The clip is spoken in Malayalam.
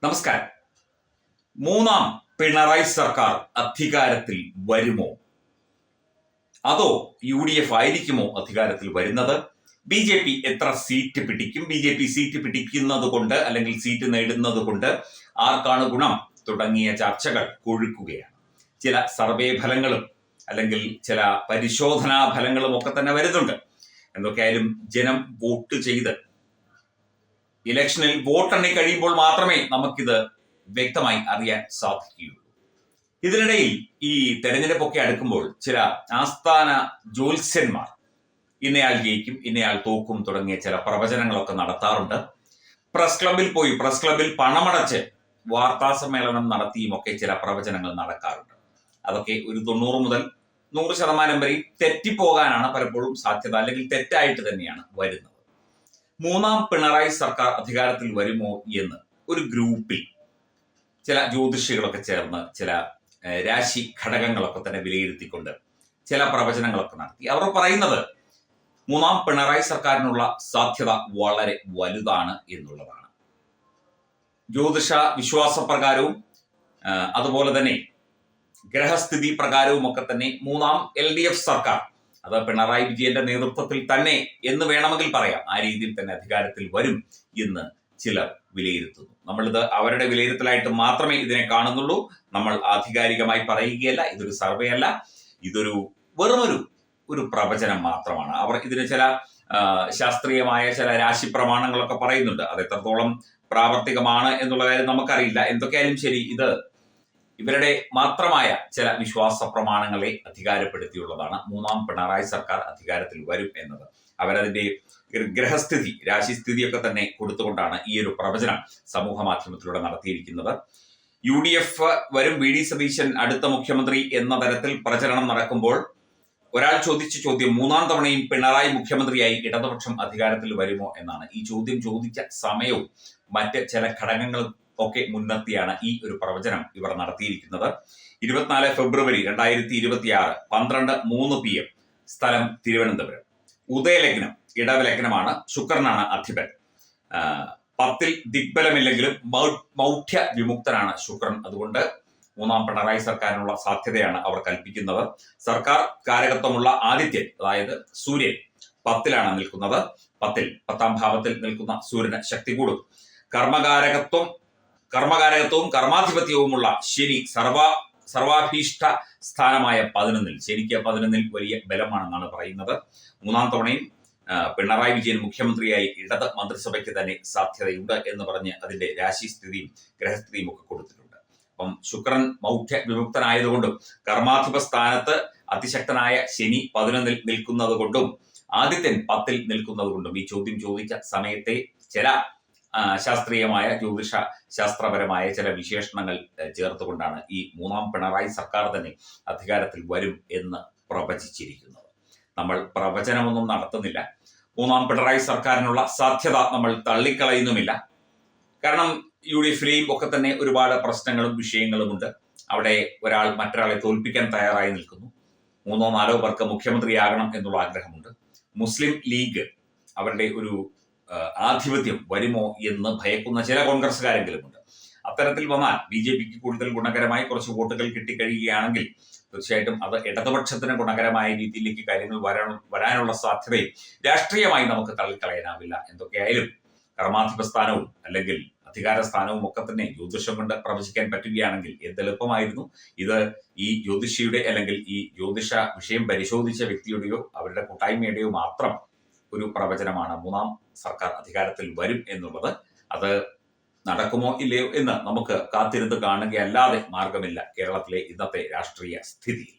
നമസ്കാരം. മൂന്നാം പിണറായി സർക്കാർ അധികാരത്തിൽ വരുമോ, അതോ UDF ആയിരിക്കുമോ അധികാരത്തിൽ വരുന്നത്? BJP എത്ര സീറ്റ് പിടിക്കും? BJP സീറ്റ് പിടിക്കുന്നത് കൊണ്ട് അല്ലെങ്കിൽ സീറ്റ് നേടുന്നത് കൊണ്ട് ആർക്കാണ് ഗുണം തുടങ്ങിയ ചർച്ചകൾ കൊഴുക്കുകയാണ്. ചില സർവേ ഫലങ്ങളും അല്ലെങ്കിൽ ചില പരിശോധനാ ഫലങ്ങളും ഒക്കെ തന്നെ വരുന്നുണ്ട്. എന്തൊക്കെയായാലും ജനം വോട്ട് ചെയ്ത് ഇലക്ഷനിൽ വോട്ടെണ്ണി കഴിയുമ്പോൾ മാത്രമേ നമുക്കിത് വ്യക്തമായി അറിയാൻ സാധിക്കുകയുള്ളൂ. ഇതിനിടയിൽ ഈ തെരഞ്ഞെടുപ്പൊക്കെ അടുക്കുമ്പോൾ ചില ആസ്ഥാന ജ്യോത്സ്യന്മാർ ഇന്നയാൾ ജയിക്കും, ഇന്നയാൾ തോക്കും തുടങ്ങിയ ചില പ്രവചനങ്ങളൊക്കെ നടത്താറുണ്ട്. പ്രസ് ക്ലബിൽ പണമടച്ച് വാർത്താ സമ്മേളനം നടത്തിയും ഒക്കെ ചില പ്രവചനങ്ങൾ നടക്കാറുണ്ട്. അതൊക്കെ ഒരു 90 മുതൽ 100% വരെയും തെറ്റിപ്പോകാനാണ് പലപ്പോഴും സാധ്യത, അല്ലെങ്കിൽ തെറ്റായിട്ട് തന്നെയാണ് വരുന്നത്. മൂന്നാം പിണറായി സർക്കാർ അധികാരത്തിൽ വരുമോ എന്ന് ഒരു ഗ്രൂപ്പിൽ ചില ജ്യോതിഷികളൊക്കെ ചേർന്ന് ചില രാശി ഘടകങ്ങളൊക്കെ തന്നെ വിലയിരുത്തിക്കൊണ്ട് ചില പ്രവചനങ്ങളൊക്കെ നടത്തി. അവർ പറയുന്നത് മൂന്നാം പിണറായി സർക്കാരിനുള്ള സാധ്യത വളരെ വലുതാണ് എന്നുള്ളതാണ്. ജ്യോതിഷ വിശ്വാസപ്രകാരവും അതുപോലെ തന്നെ ഗ്രഹസ്ഥിതി പ്രകാരവും ഒക്കെ തന്നെ മൂന്നാം LDF സർക്കാർ, അത് പിണറായി വിജയന്റെ നേതൃത്വത്തിൽ തന്നെ എന്ന് വേണമെങ്കിൽ പറയാം, ആ രീതിയിൽ തന്നെ അധികാരത്തിൽ വരും എന്ന് ചിലർ വിലയിരുത്തുന്നു. നമ്മളിത് അവരുടെ വിലയിരുത്തലായിട്ട് മാത്രമേ ഇതിനെ കാണുന്നുള്ളൂ. നമ്മൾ ആധികാരികമായി പറയുകയല്ല, ഇതൊരു സർവേ അല്ല, ഇതൊരു വെറുമൊരു പ്രവചനം മാത്രമാണ്. അവർ ഇതിന് ചില ശാസ്ത്രീയമായ ചില രാശി പ്രമാണങ്ങളൊക്കെ പറയുന്നുണ്ട്. അത് എത്രത്തോളം പ്രാവർത്തികമാണ് എന്നുള്ള കാര്യം നമുക്കറിയില്ല. എന്തൊക്കെയായാലും ശരി, ഇത് ഇവരുടെ മാത്രമായ ചില വിശ്വാസ പ്രമാണങ്ങളെ അധികാരപ്പെടുത്തിയുള്ളതാണ്. മൂന്നാം പിണറായി സർക്കാർ അധികാരത്തിൽ വരും എന്നത് അവരതിന്റെ ഗ്രഹസ്ഥിതി, രാശിസ്ഥിതിയൊക്കെ തന്നെ കൊടുത്തുകൊണ്ടാണ് ഈ ഒരു പ്രവചനം സമൂഹ മാധ്യമത്തിലൂടെ നടത്തിയിരിക്കുന്നത്. UDF വരും, VD സതീശൻ അടുത്ത മുഖ്യമന്ത്രി എന്ന തരത്തിൽ പ്രചരണം നടക്കുമ്പോൾ ഒരാൾ ചോദിച്ച ചോദ്യം മൂന്നാം തവണയും പിണറായി മുഖ്യമന്ത്രിയായി ഇടതുപക്ഷം അധികാരത്തിൽ വരുമോ എന്നാണ്. ഈ ചോദ്യം ചോദിച്ച സമയവും മറ്റ് ചില ഘടകങ്ങളും ഒക്കെ മുൻനിർത്തിയാണ് ഈ ഒരു പ്രവചനം ഇവർ നടത്തിയിരിക്കുന്നത്. 24 ഫെബ്രുവരി 2026 12:03 PM, സ്ഥലം തിരുവനന്തപുരം. ഉദയലഗ്നം, ഇടവലഗ്നമാണ്, ശുക്രനാണ് അധിപൻ. 10ൽ ദിഗ്ബലമില്ലെങ്കിലും മൗഢ്യ വിമുക്തനാണ് ശുക്രൻ. അതുകൊണ്ട് മൂന്നാം പിണറായി സർക്കാരിനുള്ള സാധ്യതയാണ് അവർ കൽപ്പിക്കുന്നത്. സർക്കാർ കാരകത്വമുള്ള ആദിത്യൻ, അതായത് സൂര്യൻ 10ലാണ് നിൽക്കുന്നത്. 10ാം ഭാവത്തിൽ നിൽക്കുന്ന സൂര്യന് ശക്തി കൂടും. കർമ്മകാരകത്വവും കർമാധിപത്യവുമുള്ള ശനി സർവാഭീഷ്ട സ്ഥാനമായ 11ൽ, ശനിക്ക് 11ൽ വലിയ ബലമാണെന്നാണ് പറയുന്നത്. മൂന്നാം തവണയും പിണറായി വിജയൻ മുഖ്യമന്ത്രിയായി ഇടത് മന്ത്രിസഭയ്ക്ക് തന്നെ സാധ്യതയുണ്ട് എന്ന് പറഞ്ഞ് അതിന്റെ രാശിസ്ഥിതിയും ഗ്രഹസ്ഥിതിയും ഒക്കെ കൊടുത്തിട്ടുണ്ട്. അപ്പം ശുക്രൻ മൗഢ്യ വിമുക്തനായതുകൊണ്ടും കർമാധിപ സ്ഥാനത്ത് അതിശക്തനായ ശനി 11ൽ നിൽക്കുന്നത് കൊണ്ടും ആദിത്യൻ 10ൽ നിൽക്കുന്നത് കൊണ്ടും ഈ ചോദ്യം ചോദിച്ച സമയത്തെ ചില ശാസ്ത്രീയമായ ജ്യോതിഷ ശാസ്ത്രപരമായ ചില വിശേഷണങ്ങൾ ചേർത്തുകൊണ്ടാണ് ഈ മൂന്നാം പിണറായി സർക്കാർ തന്നെ അധികാരത്തിൽ വരും എന്ന് പ്രവചിച്ചിരിക്കുന്നത്. നമ്മൾ പ്രവചനമൊന്നും നടത്തുന്നില്ല. മൂന്നാം പിണറായി സർക്കാരിനുള്ള സാധ്യത നമ്മൾ തള്ളിക്കളയുന്നുമില്ല. കാരണം UDFിലെയും ഒക്കെ തന്നെ ഒരുപാട് പ്രശ്നങ്ങളും വിഷയങ്ങളുമുണ്ട്. അവിടെ ഒരാൾ മറ്റൊരാളെ തോൽപ്പിക്കാൻ തയ്യാറായി നിൽക്കുന്നു. 3-4 പേർക്ക് മുഖ്യമന്ത്രിയാകണം എന്നുള്ള ആഗ്രഹമുണ്ട്. മുസ്ലിം ലീഗ് അവരുടെ ഒരു ആധിപത്യം വരുമോ എന്ന് ഭയക്കുന്ന ചില കോൺഗ്രസ്സുകാരെങ്കിലുമുണ്ട്. അത്തരത്തിൽ വന്നാൽ BJPക്ക് കൂടുതൽ ഗുണകരമായി കുറച്ച് വോട്ടുകൾ കിട്ടിക്കഴിയുകയാണെങ്കിൽ തീർച്ചയായിട്ടും അത് ഇടതുപക്ഷത്തിന് ഗുണകരമായ രീതിയിലേക്ക് കാര്യങ്ങൾ വരാനുള്ള സാധ്യതയും രാഷ്ട്രീയമായി നമുക്ക് തള്ളിക്കളയാനാവില്ല. എന്തൊക്കെയായാലും കർമാധിപ സ്ഥാനവും അല്ലെങ്കിൽ അധികാര സ്ഥാനവും ഒക്കെ തന്നെ ജ്യോതിഷം കൊണ്ട് പ്രവചിക്കാൻ പറ്റുകയാണെങ്കിൽ എന്തെളുപ്പമായിരുന്നു. ഇത് ഈ ജ്യോതിഷിയുടെ അല്ലെങ്കിൽ ഈ ജ്യോതിഷ വിഷയം പരിശോധിച്ച വ്യക്തിയുടെയോ അവരുടെ കൂട്ടായ്മയുടെയോ മാത്രം ഒരു പ്രവചനമാണ്. മൂന്നാം സർക്കാർ അധികാരത്തിൽ വരും എന്നുള്ളത്. അത് നടക്കുമോ ഇല്ലയോ എന്ന് നമുക്ക് കാത്തിരുന്ന് കാണുകയല്ലാതെ മാർഗമില്ല കേരളത്തിലെ ഇന്നത്തെ രാഷ്ട്രീയ സ്ഥിതിയിൽ.